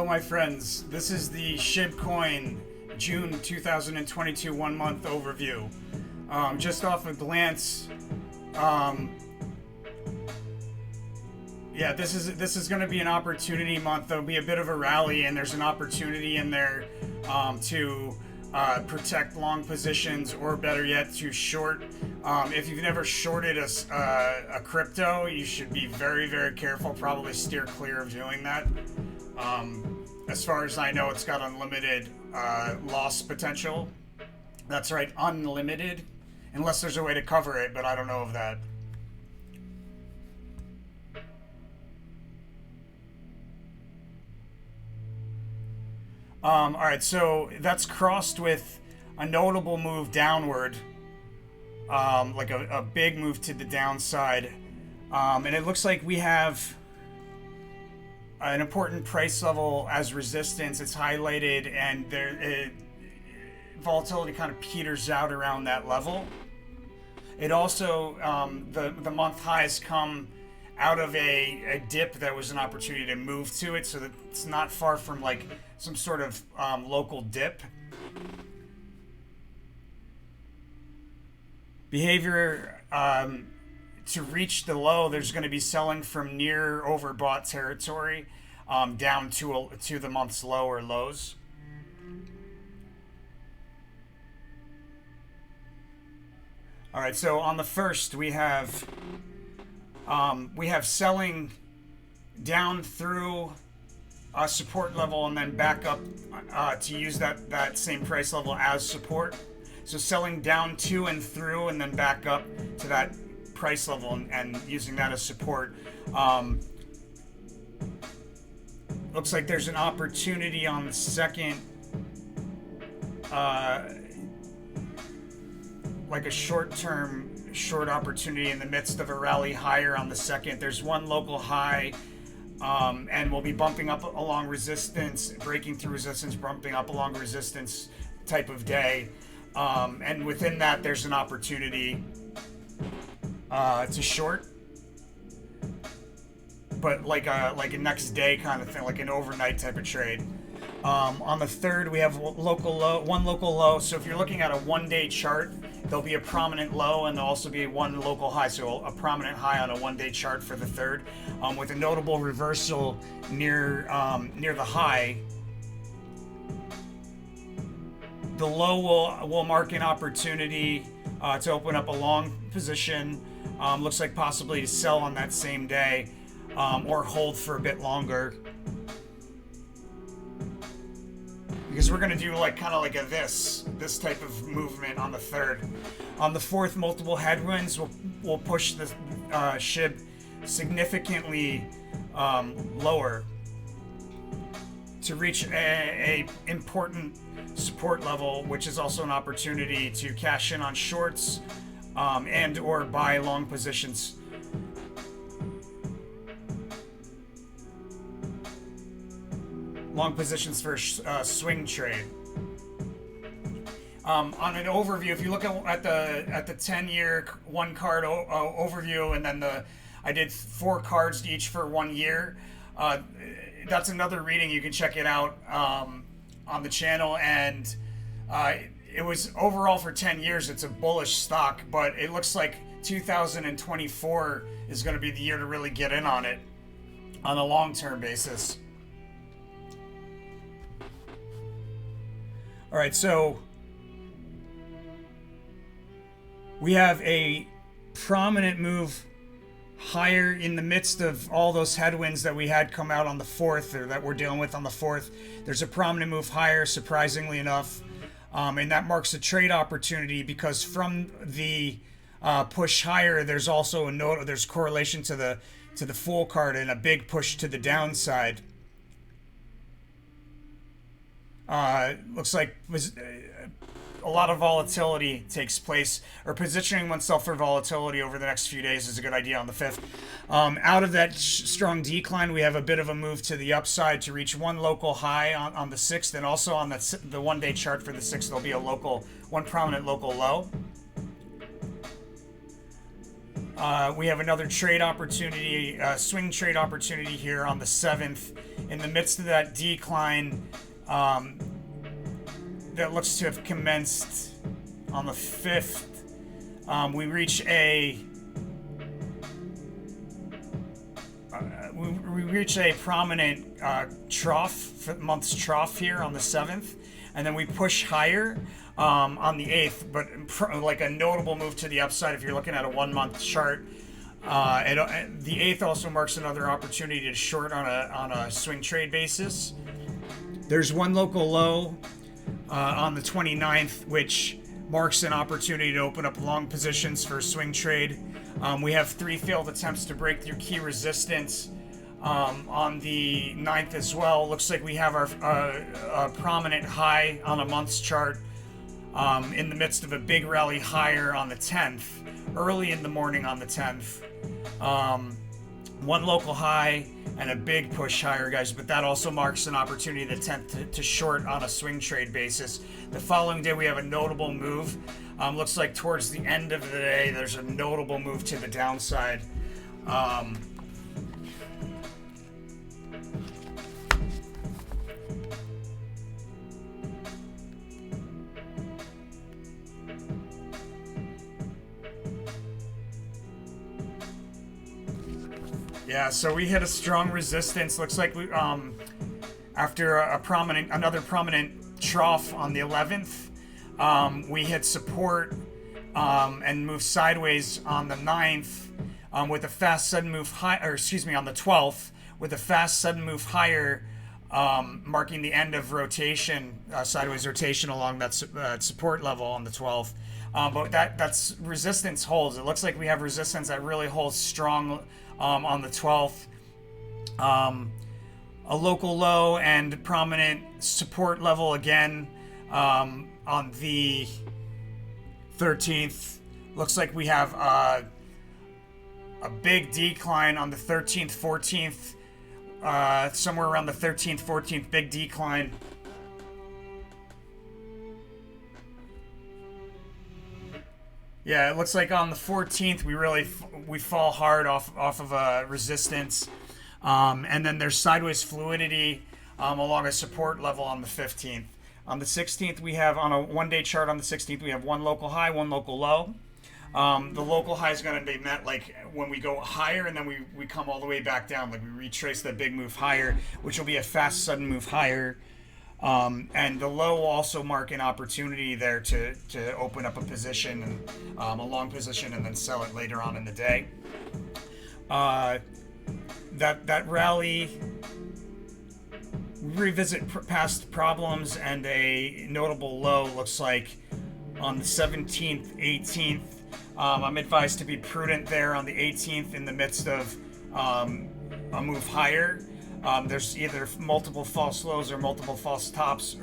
my friends. This is the SHIB coin June 2022 1-month overview. Just off a glance, yeah, this is going to be an opportunity month. There'll be a bit of a rally, and there's an opportunity in there to protect long positions, or better yet, to short. If you've never shorted a crypto, you should be very, very careful. Probably steer clear of doing that. As far as I know, it's got unlimited loss potential. That's right, unlimited, unless there's a way to cover it, but I don't know of that. All right, so that's crossed with a notable move downward, like a big move to the downside, and it looks like we have an important price level as resistance. It's highlighted, and volatility kind of peters out around that level. It also, the month highs come out of a dip that was an opportunity to move to it, so that it's not far from like some sort of local dip. Behavior, to reach the low, there's going to be selling from near overbought territory down to the month's low or lows. All right, so on the first, we have selling down through a support level and then back up to use that same price level as support. So selling down to and through and then back up to that price level and using that as support. Looks like there's an opportunity on the second, like a short-term short opportunity in the midst of a rally higher on the second. There's one local high, and we'll be bumping up along resistance, breaking through resistance, bumping up along resistance type of day. And within that, there's an opportunity to short, but like a next day kind of thing, like an overnight type of trade. On the third, we have one local low. So if you're looking at a one-day chart, there'll be a prominent low, and there'll also be one local high. So a prominent high on a one-day chart for the third, with a notable reversal near the high. The low will mark an opportunity to open up a long position. Looks like possibly to sell on that same day, or hold for a bit longer. Because we're gonna do like kind of like this type of movement on the third. On the fourth, multiple headwinds will push the SHIB significantly lower to reach a important support level, which is also an opportunity to cash in on shorts and or buy long positions. Long positions for a swing trade. On an overview, if you look at the 10-year one card overview, and then I did 4 cards each for 1 year. That's another reading. You can check it out on the channel, and it was overall for 10 years. It's a bullish stock, but it looks like 2024 is going to be the year to really get in on it on a long-term basis. All right, so we have a prominent move higher in the midst of all those headwinds that we had come out on the 4th, or that we're dealing with on the 4th. There's a prominent move higher, surprisingly enough, and that marks a trade opportunity, because from the push higher, there's also there's correlation to the Fool card and a big push to the downside. Looks like a lot of volatility takes place, or positioning oneself for volatility over the next few days is a good idea on the 5th. Out of that strong decline, we have a bit of a move to the upside to reach one local high on the 6th, and also on the one-day chart for the 6th, there'll be one prominent local low. We have another trade opportunity, swing trade opportunity here on the 7th. In the midst of that decline that looks to have commenced on the 5th, we reach a prominent month's trough here on the 7th, and then we push higher on the 8th, but like a notable move to the upside if you're looking at a 1 month chart. The 8th also marks another opportunity to short on a swing trade basis. There's one local low on the 29th, which marks an opportunity to open up long positions for a swing trade. We have 3 failed attempts to break through key resistance on the 9th as well. Looks like we have our prominent high on a month's chart in the midst of a big rally higher on the 10th, early in the morning on the 10th. One local high and a big push higher, guys, but that also marks an opportunity the 10th to short on a swing trade basis. The following day we have a notable move. Looks like towards the end of the day there's a notable move to the downside. Yeah, so we hit a strong resistance. Looks like we after another prominent trough on the 11th, we hit support and moved sideways on the 9th with a fast sudden move high, or excuse me, on the 12th with a fast sudden move higher, marking the end of rotation, sideways rotation along that support level on the 12th. But that's resistance holds. It looks like we have resistance that really holds strong on the 12th. A local low and prominent support level again on the 13th. Looks like we have a big decline on the 13th, 14th, somewhere around the 13th, 14th, big decline. Yeah, it looks like on the 14th we fall hard off of a resistance, and then there's sideways fluidity along a support level on the 15th. On the 16th we have, on a 1-day chart on the 16th, we have one local high, one local low. The local high is going to be met like when we go higher and then we come all the way back down, like we retrace that big move higher, which will be a fast sudden move higher. And the low will also mark an opportunity there to open up a position, and a long position, and then sell it later on in the day. That rally, revisit past problems, and a notable low looks like on the 17th, 18th. I'm advised to be prudent there on the 18th in the midst of a move higher. There's either multiple false lows or multiple false tops,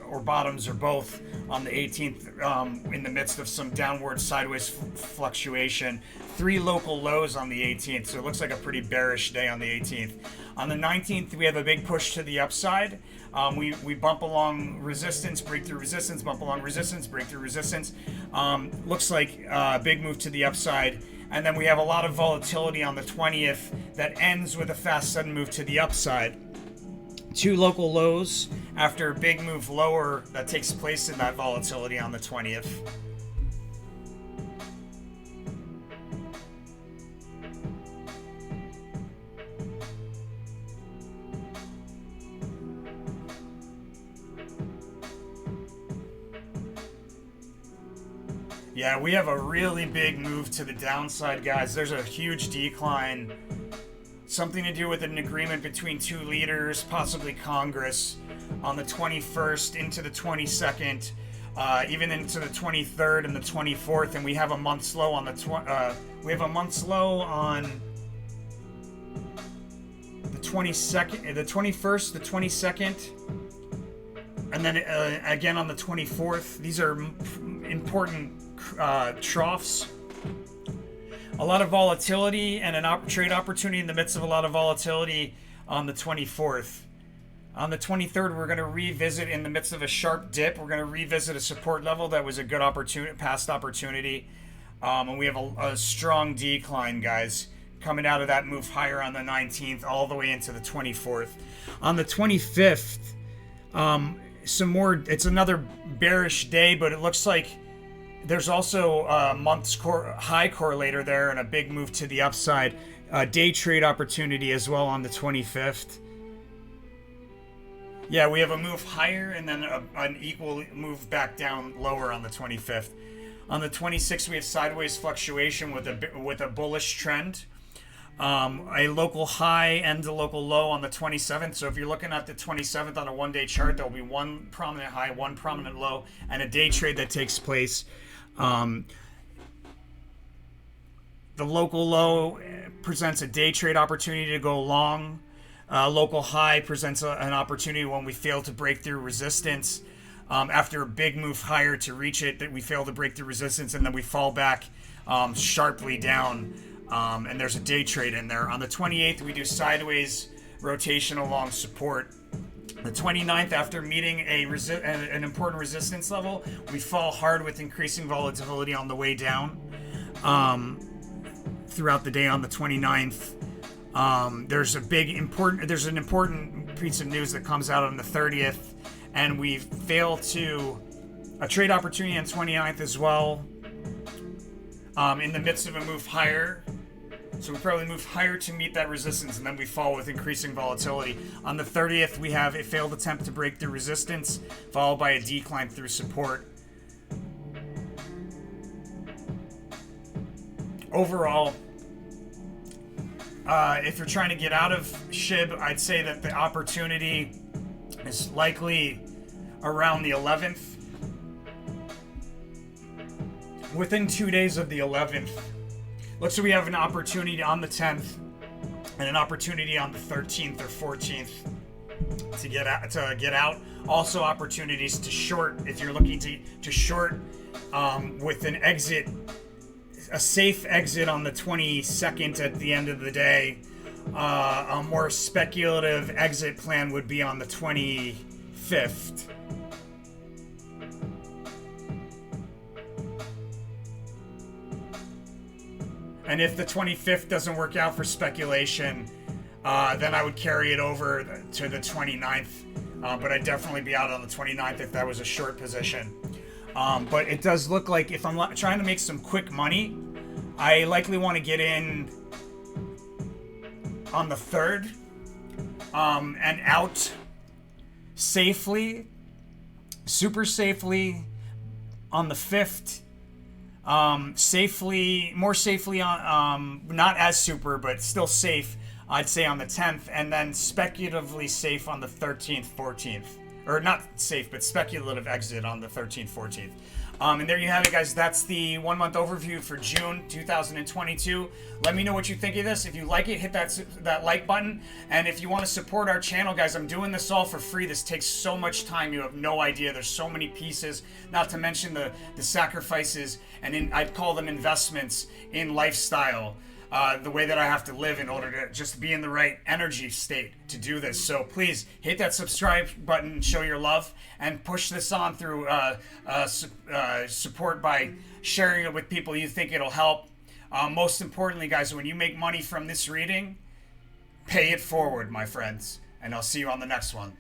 or bottoms, or both on the 18th in the midst of some downward sideways fluctuation. 3 local lows on the 18th, so it looks like a pretty bearish day on the 18th. On the 19th, we have a big push to the upside. We bump along resistance, break through resistance, bump along resistance, break through resistance. Looks like a big move to the upside. And then we have a lot of volatility on the 20th that ends with a fast sudden move to the upside. 2 local lows after a big move lower that takes place in that volatility on the 20th. Yeah, we have a really big move to the downside, guys. There's a huge decline. Something to do with an agreement between 2 leaders, possibly Congress, on the 21st into the 22nd, even into the 23rd and the 24th, and we have a month's low on the we have a month's low on the 22nd, the 21st, the 22nd, and then again on the 24th. These are important troughs. A lot of volatility and a trade opportunity in the midst of a lot of volatility on the 24th. On the 23rd, we're going to revisit, in the midst of a sharp dip, we're going to revisit a support level that was a good opportunity, past opportunity. And we have a strong decline, guys, coming out of that move higher on the 19th all the way into the 24th. On the 25th, some more, it's another bearish day, but it looks like there's also a month's high correlator there and a big move to the upside. Day trade opportunity as well on the 25th. Yeah, we have a move higher and then an equal move back down lower on the 25th. On the 26th, we have sideways fluctuation with a bullish trend. A local high and a local low on the 27th. So if you're looking at the 27th on a one-day chart, there'll be one prominent high, one prominent low, and a day trade that takes place. The local low presents a day trade opportunity to go long. Local high presents an opportunity when we fail to break through resistance. After a big move higher to reach it, that we fail to break through resistance, and then we fall back sharply down. And there's a day trade in there. On the 28th, we do sideways rotation along support. The 29th, after meeting an important resistance level, we fall hard with increasing volatility on the way down. Throughout the day on the 29th, there's an important piece of news that comes out on the 30th, and we fail to a trade opportunity on 29th as well. In the midst of a move higher. So we probably move higher to meet that resistance, and then we fall with increasing volatility. On the 30th, we have a failed attempt to break through resistance, followed by a decline through support. Overall, if you're trying to get out of SHIB, I'd say that the opportunity is likely around the 11th. Within 2 days of the 11th, looks like we have an opportunity on the 10th and an opportunity on the 13th or 14th to get out. Also opportunities to short if you're looking to short with an exit, a safe exit on the 22nd at the end of the day. A more speculative exit plan would be on the 25th. And if the 25th doesn't work out for speculation, then I would carry it over to the 29th. But I'd definitely be out on the 29th if that was a short position. But it does look like if I'm trying to make some quick money, I likely want to get in on the 3rd and out safely, super safely on the 5th. More safely on, not as super, but still safe, I'd say on the 10th, and then speculatively safe on the 13th, 14th. Or not safe, but speculative exit on the 13th, 14th. And there you have it, guys. That's the 1 month overview for June 2022. Let me know what you think of this. If you like it, hit that like button. And if you want to support our channel, guys, I'm doing this all for free. This takes so much time. You have no idea. There's so many pieces, not to mention the sacrifices, and I'd call them investments in lifestyle. The way that I have to live in order to just be in the right energy state to do this. So please hit that subscribe button, show your love, and push this on through support by sharing it with people you think it'll help. Most importantly, guys, when you make money from this reading, pay it forward, my friends. And I'll see you on the next one.